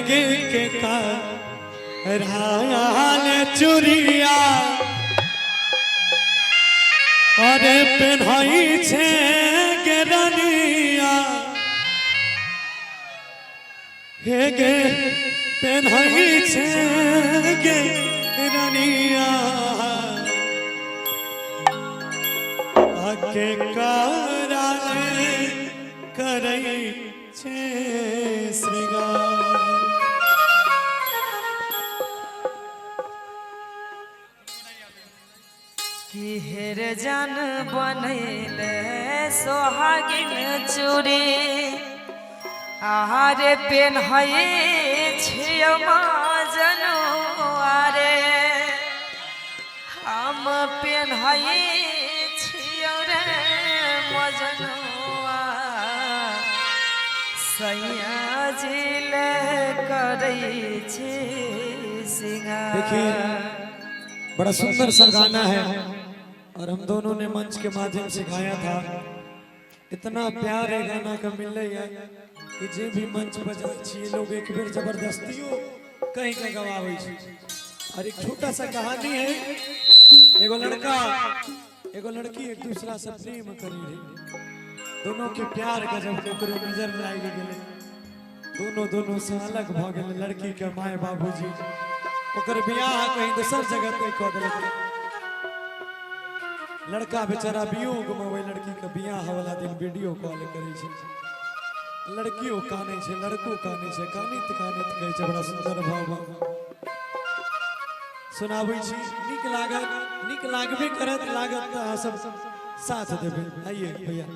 के का रायाल चुरिया अरे पेन्हाई छे के रानिया हे गे पेन्हाई छे के रानिया आके कराले करई छे श्रृंगार कि हेर जान बनैले सोहागिन चूड़ी आहारे पेन्है छियौ माजनु आरे हम पेन्है छियौ रे मजनुआ सैया जिले करै छी सिंगार। देखिए बड़ा सुंदर सा गाना है और हम दोनों ने मंच के माध्यम से गाया था। इतना प्यार है गाना का मिल रही है कि जे भी मंच बजा छे लोग एक बेर जबरदस्तियों कहीं का गवावे छे। और एक छोटा सा कहानी है, एगो लड़का एगो लड़की एक दूसरा से प्रेम करी रही, दोनों के प्यार का जब केकरो नजर में आइ गेले दोनों से अलग भ गेले। लड़की के माय बाबूजी ओकर बियाह कहीं दूसर जगह पे कह देलकै। लड़का बेचारा वियोग में वही लड़की के बियाह वाला दिन वीडियो कॉल करे छे, लड़कियों काने छे लड़को काने छे, कानित कहे छे बड़ा सुंदर भाव सुनाबै छी। नीक लागबे करत लागत अहाँ सब साथ देबे। आइए भैया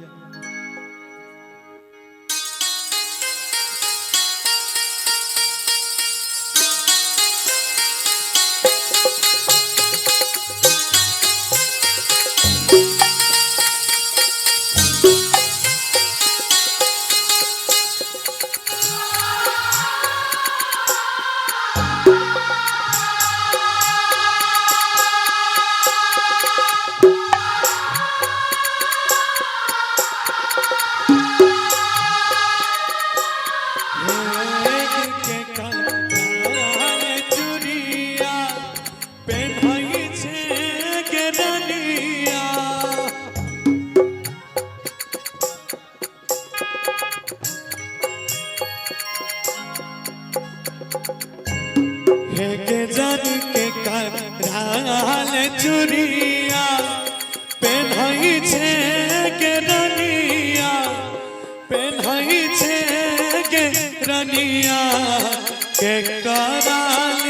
कराल चुरिया पेन्हई छे के रनिया पेन्हई छे के रनिया के कराल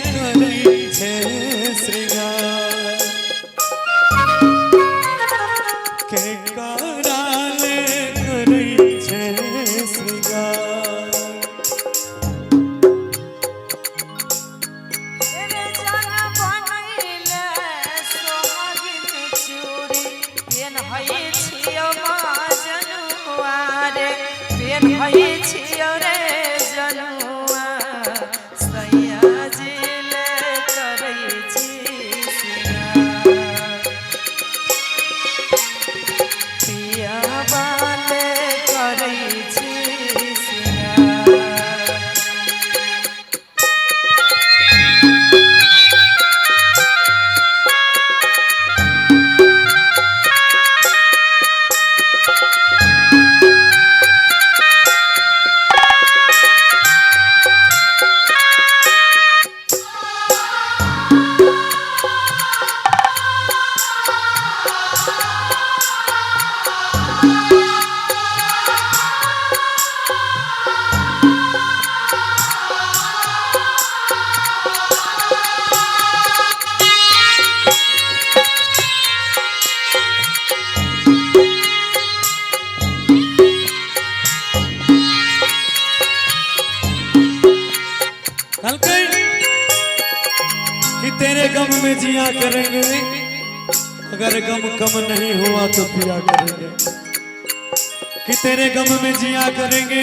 करै छे श्रृंगार के कराल करै छे श्रृंगार। कि तेरे गम में जिया करेंगे, अगर गम कम नहीं हुआ तो पिया करेंगे। कि तेरे गम में जिया करेंगे,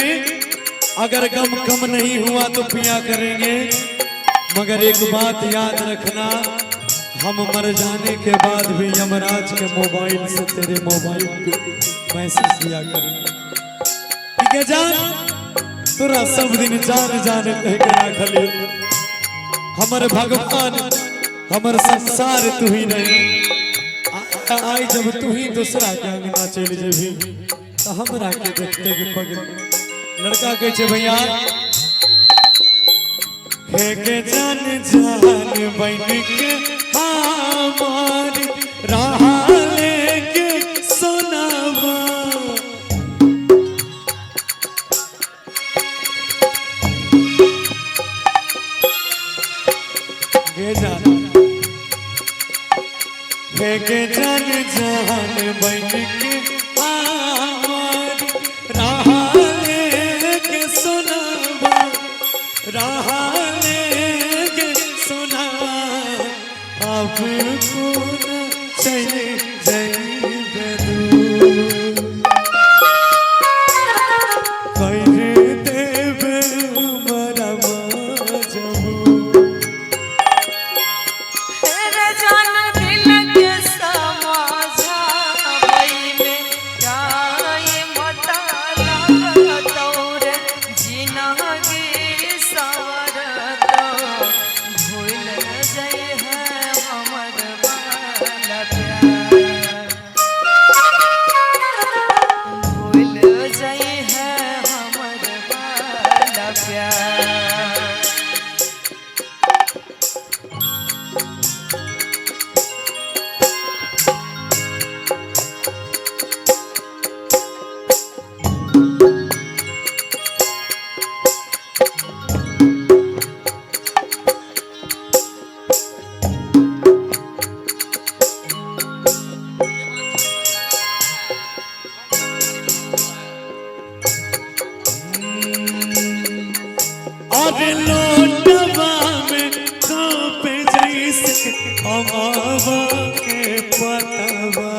अगर गम कम नहीं हुआ तो पिया करेंगे। मगर एक बात याद रखना, हम मर जाने के बाद भी यमराज के मोबाइल से तेरे मोबाइल पे मैसेज किया करेंगे। ठीक है जान, तोरा सब दिन जान जान कह के राखली हमर भगवान हमर संसार तू ही नहीं आई जब तू ही दूसरा के अंगना चल जेबी तो हमरा के देखते के पगल लड़का कहे छे भैया हे के जान जान बन के हमार राह लेके सुनावा गे जान हे के जान जान बन के हमार राह लेके सुनावा राह अब कौन चले जाइबे दूर कर देबे हमरा मजबूर तेरे जान दिल के समझावई में जाए मता लगतौर जिनगी सवरत भूल जाए है हमर वाला प्यार भूल जाए है हमर वाला प्यार और लोटवा में कांपे जैसे अमावा के पतवा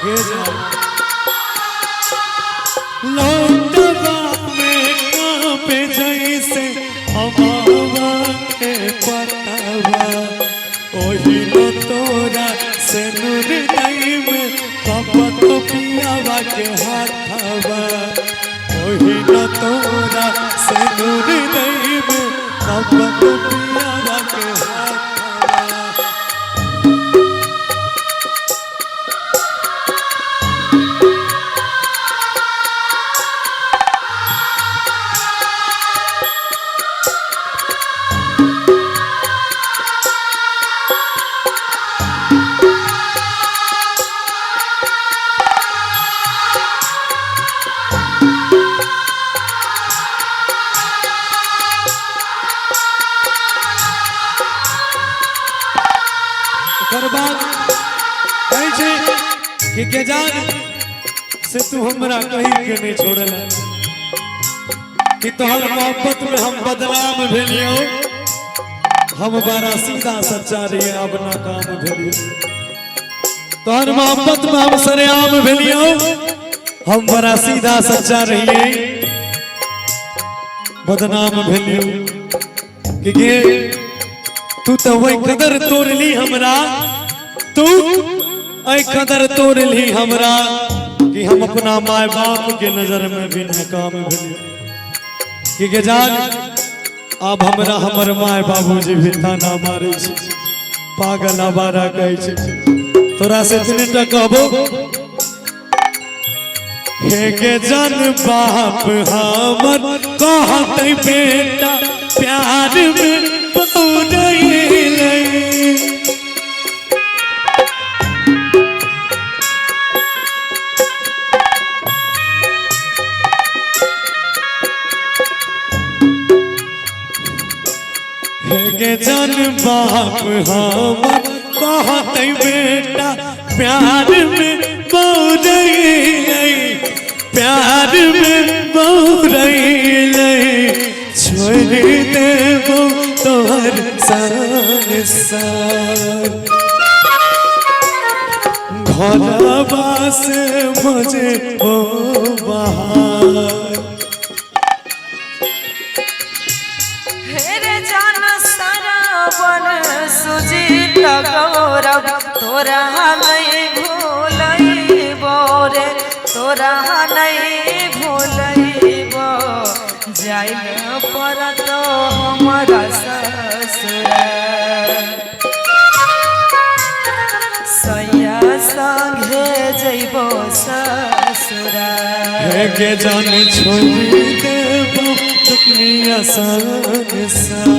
गे जान लोटवा में कांपे जैसे अमावा के पतवा ओही लो तोरा से नूर नहीं में पापा तो पियावा के हाथवा ओही न तोरा से नूर नहीं में पापा तो पियावा के हाथवा कि के जान से तू हमरा कहीं के नहीं छोड़ल कि तोहर मोहब्बत में हम बदनाम भेलियो हम बड़ा सीधा सच्चा रहिए अब नाकाम भेलियो तोहर मोहब्बत में हम सरेआम भेलियो हम बड़ा सीधा सच्चा रहिए बदनाम भेलियो कि तू तो वही कदर तोड़ली हमरा तू ऐ कदर तोड़ ली हमरा कि हम अपना माय बाप के नजर में भी नाकाम भेलियो कि जान अब हमरा हमर माय बाबूजी भी ताना मारे छै पागल आवारा कहै छै तोरा से तूने कहबो हे के जान बाप हमर कहतै बेटा प्यार में पौड़ैले के जान बाप हमर कहतै बेटा प्यार में पौड़ैले प्यार में पौड़ैले छोड़ देबो तोहर संसार घरवा से मुझे ओ बाहर बन सुजीत गौरव तोरा नहीं भूलई बोर तोरा नहीं भूलैबो जाइल परत हमरा ससुर सैया संगे जइबो ससुर के जान छोड़ देबो दुनिया संसार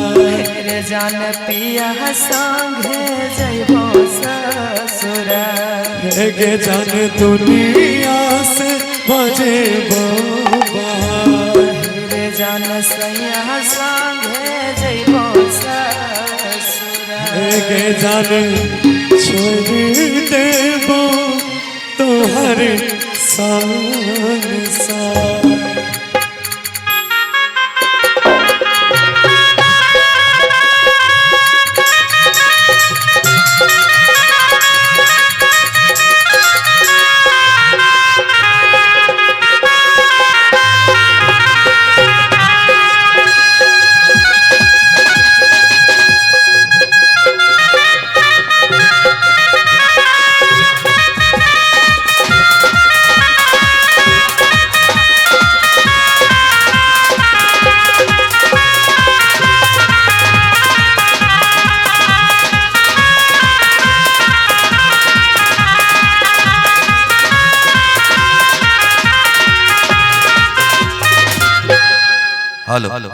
रे जान पिया संगे जइबो ससुर के जान दुनिया से बजेबो रे जान सैया संगे जइबो ससुर के जान छोड़ देबो तोहर संसार हेलो